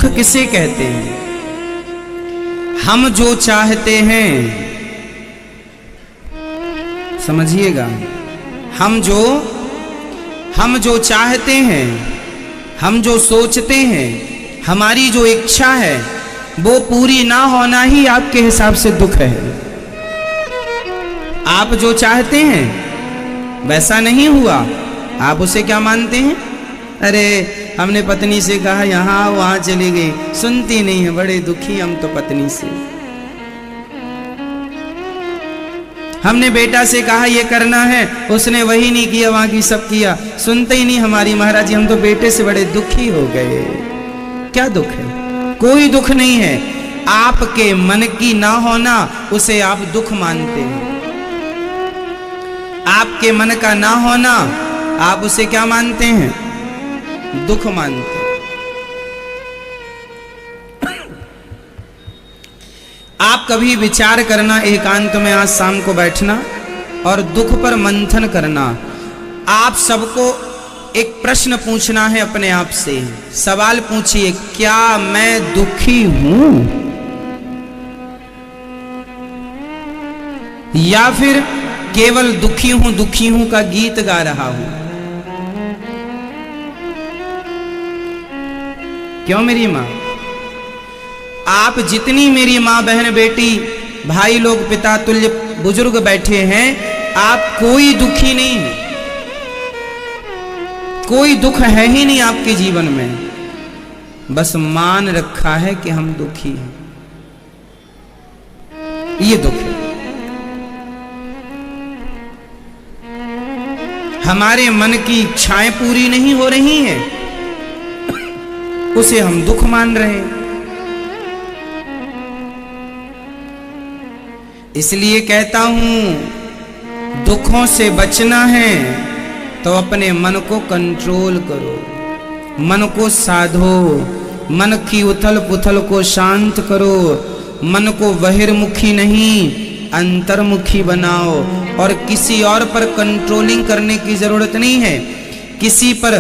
दुख किसे कहते हैं? हम जो चाहते हैं, समझिएगा, हम जो चाहते हैं, हम जो सोचते हैं, हमारी जो इच्छा है वो पूरी ना होना ही आपके हिसाब से दुख है। आप जो चाहते हैं वैसा नहीं हुआ, आप उसे क्या मानते हैं? अरे हमने पत्नी से कहा यहाँ वहां चली गई, सुनती नहीं है, बड़े दुखी हम तो पत्नी से। हमने बेटा से कहा ये करना है, उसने वही नहीं किया, वहां की सब किया, सुनते ही नहीं हमारी। महाराज जी हम तो बेटे से बड़े दुखी हो गए। क्या दुख है? कोई दुख नहीं है। आपके मन की ना होना उसे आप दुख मानते हैं। आपके मन का ना होना आप उसे क्या मानते हैं? दुख मानते हैं। आप कभी विचार करना, एकांत में आज शाम को बैठना और दुख पर मंथन करना। आप सबको एक प्रश्न पूछना है अपने आप से। सवाल पूछिए, क्या मैं दुखी हूं या फिर केवल दुखी हूं का गीत गा रहा हूं? क्यों मेरी मां? आप जितनी मेरी मां, बहन, बेटी, भाई लोग, पिता तुल्य बुजुर्ग बैठे हैं, आप कोई दुखी नहीं है। कोई दुख है ही नहीं आपके जीवन में, बस मान रखा है कि हम दुखी हैं। ये दुख है। हमारे मन की इच्छाएं पूरी नहीं हो रही हैं, उसे हम दुख मान रहे हैं। इसलिए कहता हूं, दुखों से बचना है तो अपने मन को कंट्रोल करो, मन को साधो, मन की उथल पुथल को शांत करो, मन को बहिर्मुखी नहीं अंतर्मुखी बनाओ। और किसी और पर कंट्रोलिंग करने की जरूरत नहीं है, किसी पर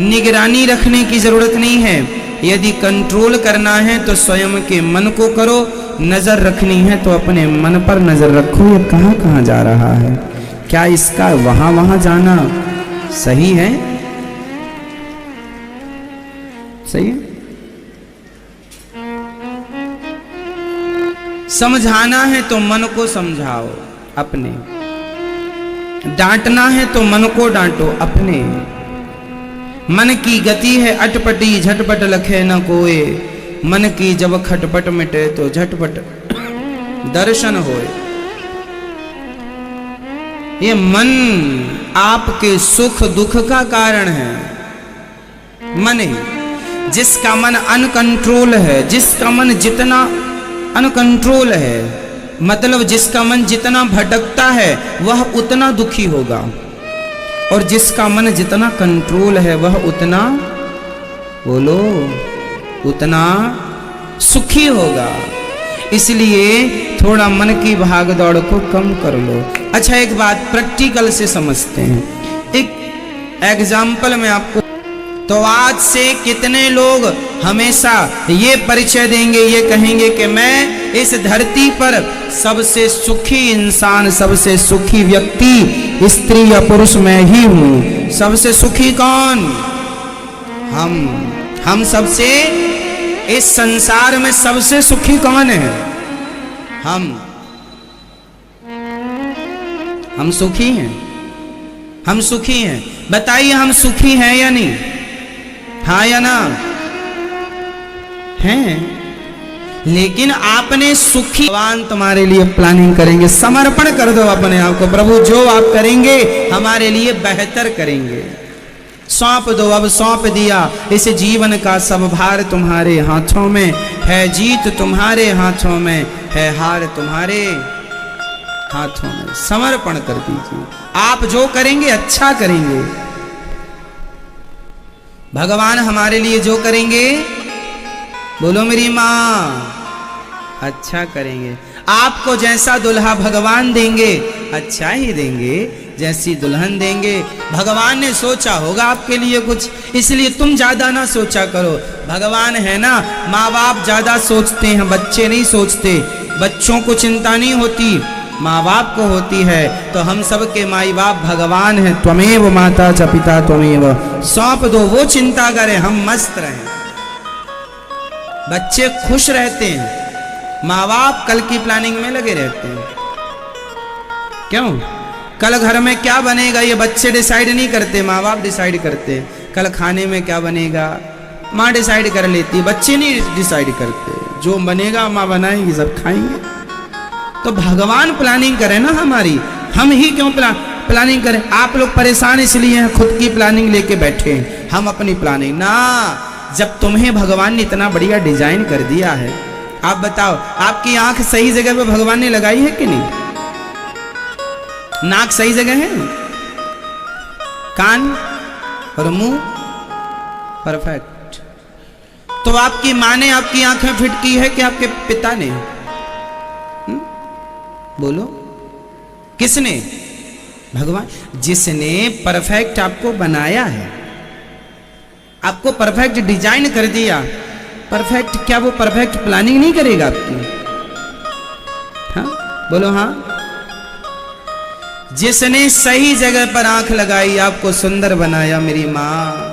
निगरानी रखने की जरूरत नहीं है। यदि कंट्रोल करना है तो स्वयं के मन को करो, नजर रखनी है तो अपने मन पर नजर रखो। ये कहां कहां जा रहा है, क्या इसका वहां वहां जाना सही है? सही है? समझाना है तो मन को समझाओ अपने, डांटना है तो मन को डांटो अपने। मन की गति है अटपटी, झटपट लखे न कोए, मन की जब खटपट मिटे तो झटपट दर्शन होए। ये मन आपके सुख दुख का कारण है। मन ही, जिसका मन अनकंट्रोल है, जिसका मन जितना अनकंट्रोल है, मतलब जिसका मन जितना भटकता है वह उतना दुखी होगा, और जिसका मन जितना कंट्रोल है वह उतना, बोलो, उतना सुखी होगा। इसलिए थोड़ा मन की भाग दौड़ को कम कर लो। अच्छा, एक बात प्रैक्टिकल से समझते हैं, एक एग्जाम्पल में आपको। तो आज से कितने लोग हमेशा ये परिचय देंगे, ये कहेंगे कि मैं इस धरती पर सबसे सुखी इंसान, सबसे सुखी व्यक्ति स्त्री या पुरुष मैं ही हूं। सबसे सुखी कौन? हम सबसे, इस संसार में सबसे सुखी कौन है? हम सुखी हैं, हम सुखी हैं। बताइए हम सुखी हैं या नहीं? हाँ या ना? हैं। लेकिन आपने सुखी, भगवान तुम्हारे लिए प्लानिंग करेंगे। समर्पण कर दो अपने आप को, प्रभु जो आप करेंगे हमारे लिए बेहतर करेंगे। सौंप दो, अब सौंप दिया। इस जीवन का सब भार तुम्हारे हाथों में है, जीत तुम्हारे हाथों में है, हार तुम्हारे हाथों में। समर्पण कर दीजिए। आप जो करेंगे अच्छा करेंगे, भगवान हमारे लिए जो करेंगे, बोलो मेरी मां, अच्छा करेंगे। आपको जैसा दुल्हा भगवान देंगे अच्छा ही देंगे, जैसी दुल्हन देंगे। भगवान ने सोचा होगा आपके लिए कुछ, इसलिए तुम ज्यादा ना सोचा करो। भगवान है ना, माँ बाप ज्यादा सोचते हैं, बच्चे नहीं सोचते। बच्चों को चिंता नहीं होती, माँ बाप को होती है। तो हम सब के माई बाप भगवान है। त्वमेव माता च पिता त्वमेव, सौंप दो, वो चिंता करें, हम मस्त रहें। बच्चे खुश रहते हैं, माँ बाप कल की प्लानिंग में लगे रहते हैं। क्यों? कल घर में क्या बनेगा ये बच्चे डिसाइड नहीं करते, माँ बाप डिसाइड करते। कल खाने में क्या बनेगा माँ डिसाइड कर लेती, बच्चे नहीं डिसाइड करते। जो बनेगा माँ बनाएंगी, सब खाएंगे। तो भगवान प्लानिंग करें ना हमारी, हम ही क्यों प्लानिंग करें? आप लोग परेशान इसलिए हैं, खुद की प्लानिंग लेके बैठे हैं, हम अपनी प्लानिंग ना। जब तुम्हें भगवान ने इतना बढ़िया डिजाइन कर दिया है, आप बताओ, आपकी आंख सही जगह पे भगवान ने लगाई है कि नहीं? नाक सही जगह है, कान और मुंह परफेक्ट। तो आपकी माँ ने आपकी आंखें फिट की है कि आपके पिता ने? बोलो, किसने? भगवान। जिसने परफेक्ट आपको बनाया है, आपको परफेक्ट डिजाइन कर दिया, परफेक्ट, क्या वो परफेक्ट प्लानिंग नहीं करेगा आपकी? हाँ बोलो हाँ। जिसने सही जगह पर आंख लगाई, आपको सुंदर बनाया, मेरी माँ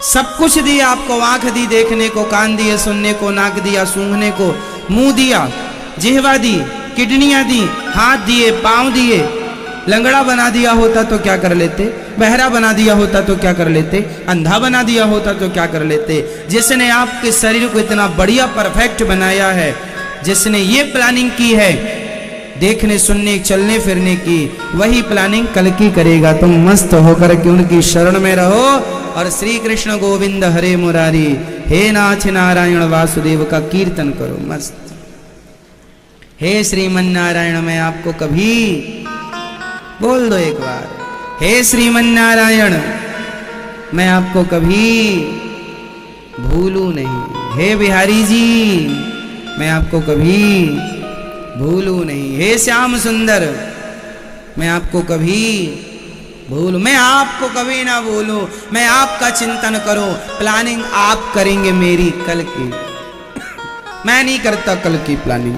सब कुछ दिया आपको। आंख दी देखने को, कान दिए सुनने को, नाक दिया सूंघने को, मुंह दिया, जिह्वा दी, किडनियां दी, हाथ दिए, पांव दिए। लंगड़ा बना दिया होता तो क्या कर लेते? बहरा बना दिया होता तो क्या कर लेते? अंधा बना दिया होता तो क्या कर लेते? जिसने आपके शरीर को इतना बढ़िया परफेक्ट बनाया है, जिसने ये प्लानिंग की है देखने सुनने चलने फिरने की, वही प्लानिंग कल की करेगा। तुम मस्त होकर के उनकी शरण में रहो और श्री कृष्ण गोविंद हरे मुरारी, हे नाथ नारायण वासुदेव का कीर्तन करो मस्त। हे श्रीमन नारायण, मैं आपको कभी, बोल दो एक बार, हे श्रीमन नारायण, मैं आपको कभी भूलू नहीं। हे बिहारी जी, मैं आपको कभी भूलू नहीं। हे श्याम सुंदर, मैं आपको कभी भूलू, मैं आपको कभी ना भूलू। मैं आपका चिंतन करूं, प्लानिंग आप करेंगे मेरी कल की, मैं नहीं करता कल की प्लानिंग।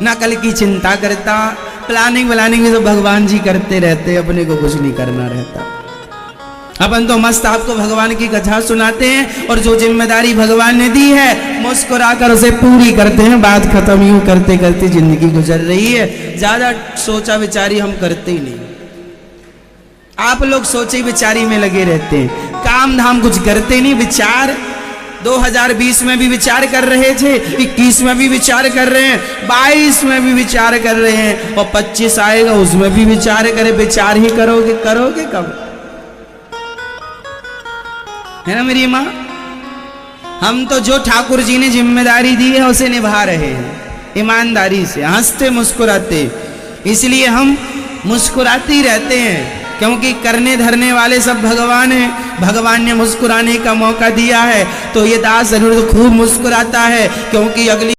ना कल की चिंता करता, प्लानिंग में तो भगवान जी करते रहते, अपने को कुछ नहीं करना रहता। अपन तो मस्त आपको भगवान की कथा सुनाते हैं और जो जिम्मेदारी भगवान ने दी है मुस्कुराकर उसे पूरी करते हैं। बात खत्म, यूं करते करते जिंदगी गुजर रही है। ज्यादा सोचा विचारी हम करते ही नहीं। आप लोग सोचे विचारी में लगे रहते हैं, काम धाम कुछ करते नहीं। विचार 2020 में भी विचार कर रहे थे, 21 में भी विचार कर रहे हैं, 22 में भी विचार कर रहे हैं और 25 आएगा उसमें भी विचार करे। विचार ही करोगे, करोगे कब? है ना मेरी माँ? हम तो जो ठाकुर जी ने जिम्मेदारी दी है उसे निभा रहे हैं ईमानदारी से, हंसते मुस्कुराते। इसलिए हम मुस्कुराते रहते हैं, क्योंकि करने धरने वाले सब भगवान हैं। भगवान ने मुस्कुराने का मौका दिया है तो ये दास जरूर खूब मुस्कुराता है, क्योंकि अगली